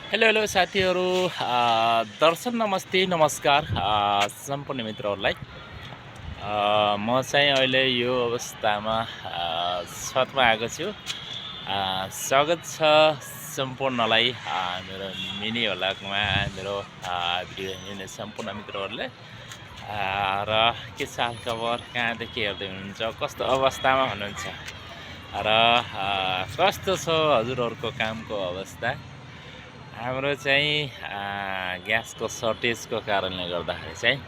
Hello hello साथीहरू, दर्शन नमस्ते नमस्कार सम्पूर्ण मित्रहरूलाई। म चाहिँ अहिले यो अवस्थामा छतमा आएको छु। स्वागत छ सम्पूर्णलाई मेरो मिनी भ्लगमा, मेरो भिडियो हेर्ने सम्पूर्ण मित्रहरूले। र के छ हालखबर, कहाँदेखि हेर्दै हुनुहुन्छ, कस्तो अवस्थामा हुनुहुन्छ र कस्तो छ हजुरहरूको कामको अवस्था। हाम्रो चाहिँ ग्यासको सर्टेजको कारणले गर्दाखेरि चाहिँ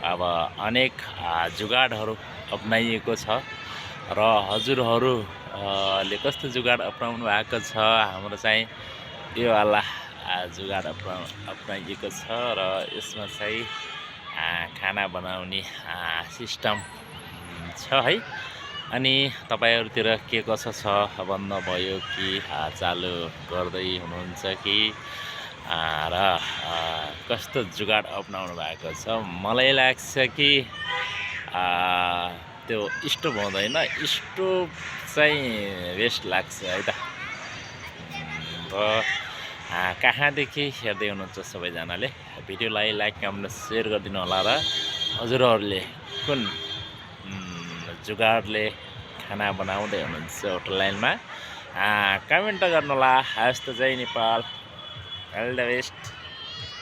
अब अनेक जुगाडहरू अपनाइएको छ र हजुरहरू ले कस्तो जुगाड अपनाउनु भएको छ। हाम्रो चाहिँ यो वाला जुगाड अपनाइएको छ र यसमा चाहिँ खाना बनाउने सिस्टम छ है। अनि तपाईहरुतिर के कसो छ भन्नुभयो कि चालु गर्दै हुनुहुन्छ कि र कस्तो जुगाड अपनाउनु भएको छ। मलाई लाग्छ कि त्यो स्टोभ हुँदैन, स्टोभ चाहिँ बेस्ट लाग्छ है त। र कहाँदेखि हेर्दै हुनुहुन्छ सबैजनाले भिडियोलाई लाइक कमेन्ट सेयर गरिदिनु होला र हजुरहरूले कुन जुगाडले खाना बनाउँदै हुनुहुन्छ होटल लाइनमा कमेन्ट गर्नुहोला। हस्त जय नेपाल, अल द बेस्ट।